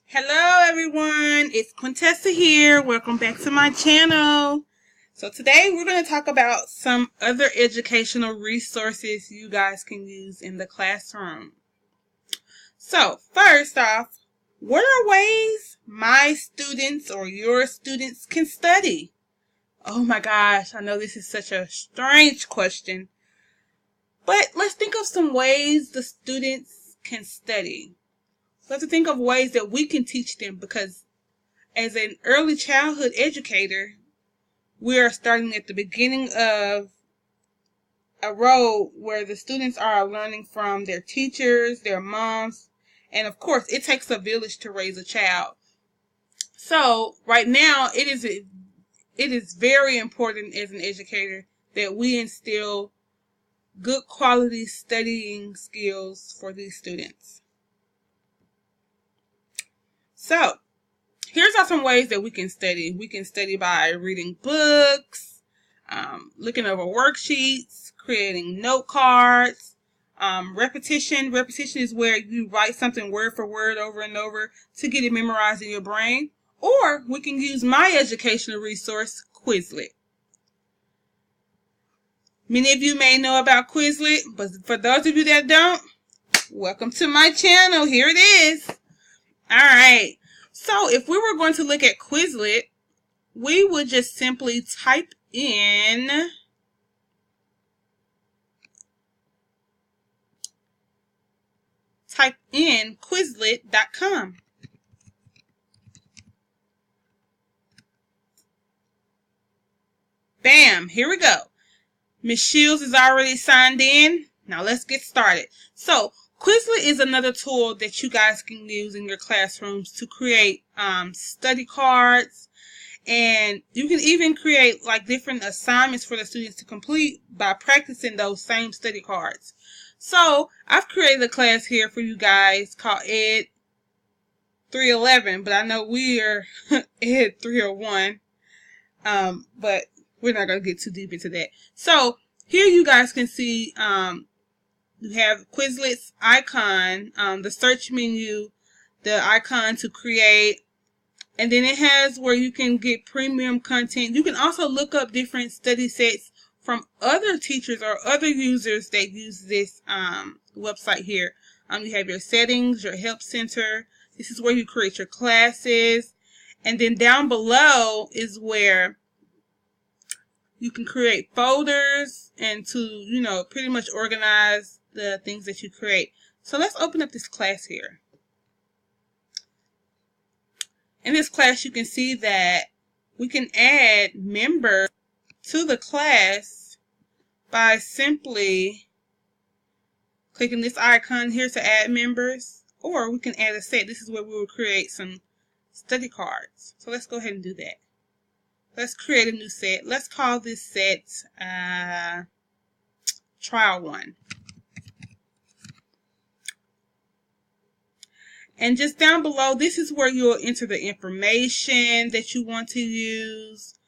Hello everyone, it's Quintessa here. Welcome back to my channel. So today we're going to talk about some other educational resources you guys can use in the classroom. So first off, what are ways my students or your students can study? Oh my gosh, I know this is such a strange question, but let's think of some ways the students can study. We have to think of ways that we can teach them, because as an early childhood educator, we are starting at the beginning of a road where the students are learning from their teachers, their moms, and of course, it takes a village to raise a child. So right now, it is very important as an educator that we instill good quality studying skills for these students. So, here's some ways that we can study. We can study by reading books, looking over worksheets, creating note cards, repetition. Repetition is where you write something word for word over and over to get it memorized in your brain. Or we can use my educational resource, Quizlet. Many of you may know about Quizlet, but for those of you that don't, welcome to my channel. Here it is. All right. So if we were going to look at Quizlet, we would just simply type in Quizlet.com. Bam, here we go. Ms. Shields is already signed in. Now let's get started. So Quizlet is another tool that you guys can use in your classrooms to create study cards, and you can even create like different assignments for the students to complete by practicing those same study cards. So I've created a class here for you guys called Ed 311, but I know we are Ed 301, but we're not going to get too deep into that. So here you guys can see you have Quizlet's icon, the search menu, the icon to create, and then it has where you can get premium content. You can also look up different study sets from other teachers or other users that use this website here. You have your settings, your help center. This is where you create your classes. And then down below is where you can create folders and to, pretty much organize the things that you create. So let's open up this class here. In this class, you can see that we can add members to the class by simply clicking this icon here to add members, or we can add a set. This is where we will create some study cards. So let's go ahead and do that. Let's create a new set. Let's call this set Trial 1. And just down below, this is where you'll enter the information that you want to use.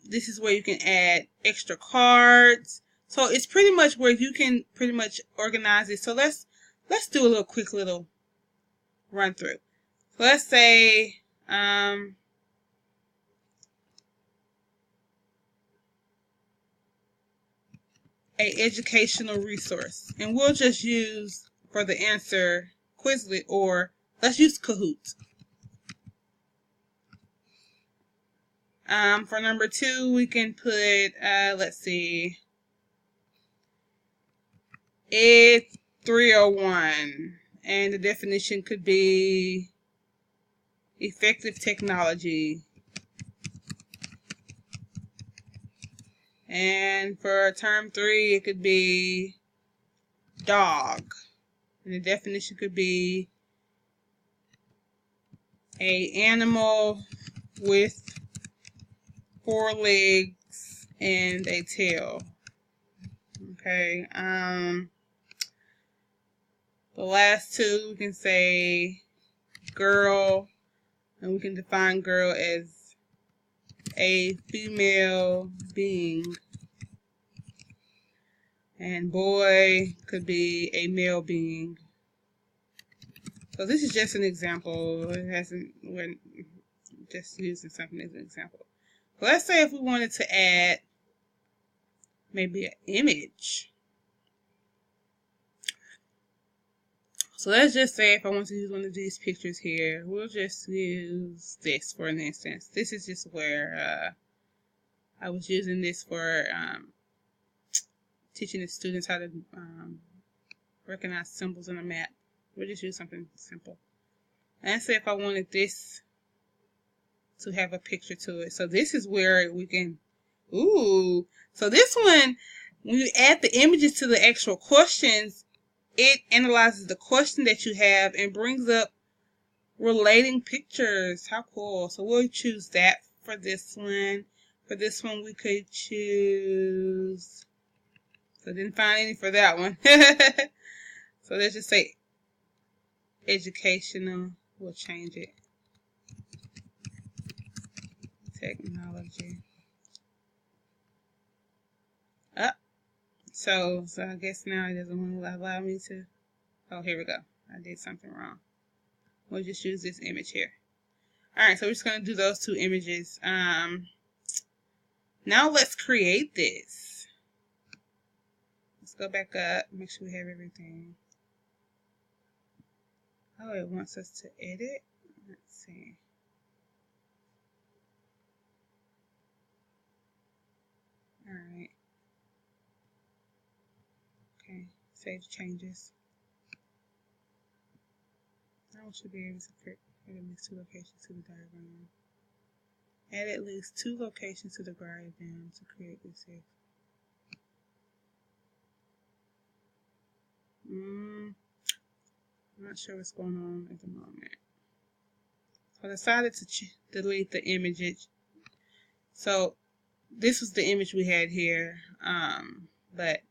This is where you can add extra cards. So it's pretty much where you can pretty much organize it. So let's do a quick little run through. So let's say a educational resource, and we'll just use for the answer Quizlet, or let's use Kahoot. For number 2, we can put let's see, Ed 301, and the definition could be effective technology. And for term 3, it could be dog. And the definition could be an animal with 4 legs and a tail. Okay. The last 2, we can say girl, and we can define girl as a female being. And boy could be a male being. So this is just an example. We're just using something as an example. So let's say if we wanted to add maybe an image. So let's just say if I want to use one of these pictures here, we'll just use this for an instance. This is just where I was using this for teaching the students how to recognize symbols in a map. We'll just use something simple. And let's say if I wanted this to have a picture to it. So this is where we can, so this one, when you add the images to the actual questions, it analyzes the question that you have and brings up relating pictures. How cool. So we'll choose that for this one. For this one, we could choose, so I didn't find any for that one. So let's just say educational. We'll change it. Technology. So I guess now it doesn't want to allow me to. Oh, here we go. I did something wrong. We'll just use this image here. Alright, so we're just going to do those two images. Now let's create this. Let's go back up, make sure we have everything. Oh, it wants us to edit. Let's see. Alright. Okay, save changes. Now we should be able to create at least 2 locations to the diagram. Add at least 2 locations to the diagram to create this here. I'm not sure what's going on at the moment. So I decided to delete the image. So this was the image we had here, but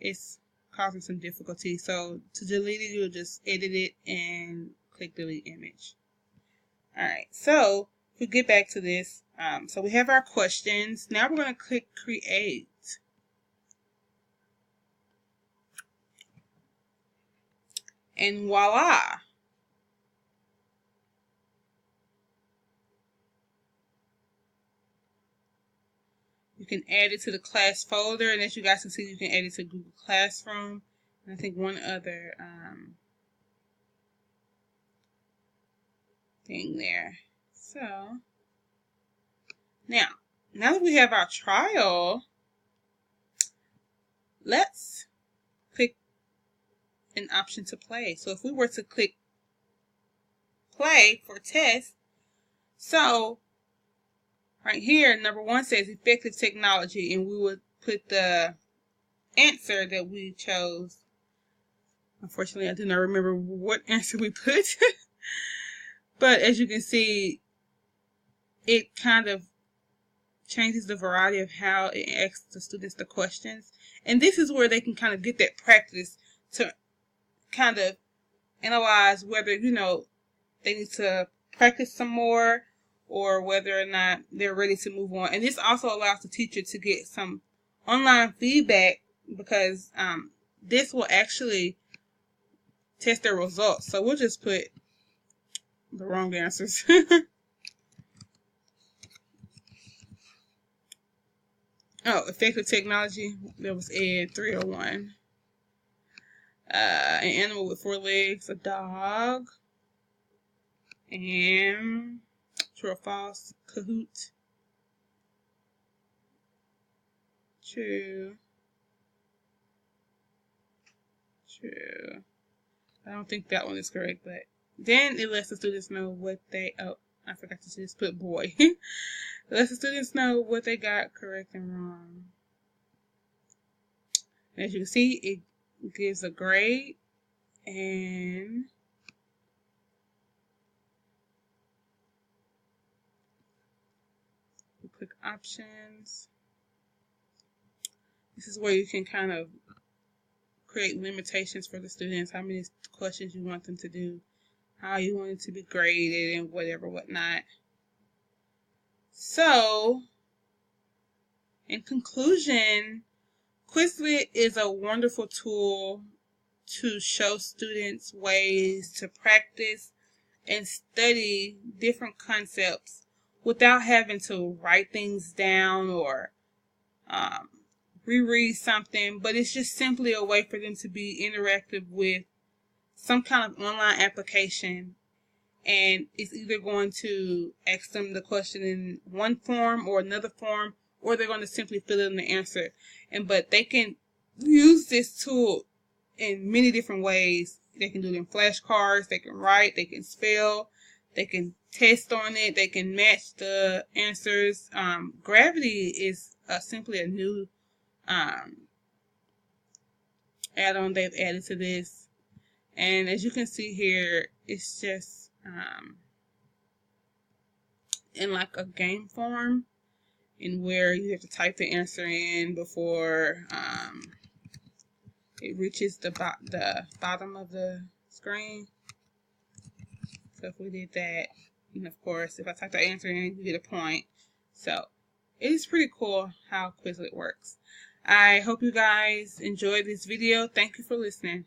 it's causing some difficulty. So to delete it, you'll just edit it and click delete image. Alright, so if we get back to this, so we have our questions. Now we're going to click create. And voila! You can add it to the class folder, and as you guys can see, you can add it to Google Classroom. And I think one other thing there. So now that we have our trial, let's click an option to play. So if we were to click play for test, so right here, number 1 says effective technology, and we would put the answer that we chose. Unfortunately, I do not remember what answer we put. But as you can see, it kind of changes the variety of how it asks the students the questions. And this is where they can kind of get that practice to kind of analyze whether, they need to practice some more or whether or not they're ready to move on. And this also allows the teacher to get some online feedback because this will actually test their results. So we'll just put the wrong answers. Oh, effective technology. That was Ed 301. An animal with 4 legs, a dog. And true or false, Kahoot. True. True. I don't think that one is correct, but then it lets the students know what they, I forgot to just put boy. It lets the students know what they got correct and wrong. And as you can see, it gives a grade, and we click options. This is where you can kind of create limitations for the students, how many questions you want them to do, how you want it to be graded, and whatnot. So, in conclusion, Quizlet is a wonderful tool to show students ways to practice and study different concepts without having to write things down or reread something, but it's just simply a way for them to be interactive with some kind of online application, and it's either going to ask them the question in one form or another form, or they're going to simply fill in the answer. But they can use this tool in many different ways. They can do it in flashcards, they can write, they can spell, they can test on it, they can match the answers. Gravity is simply a new add-on they've added to this, and as you can see here, it's just in like a game form, in where you have to type the answer in before it reaches the bottom of the screen. So if we did that, and of course if I type the answer in, you get a point. So it is pretty cool how Quizlet works. I hope you guys enjoyed this video. Thank you for listening.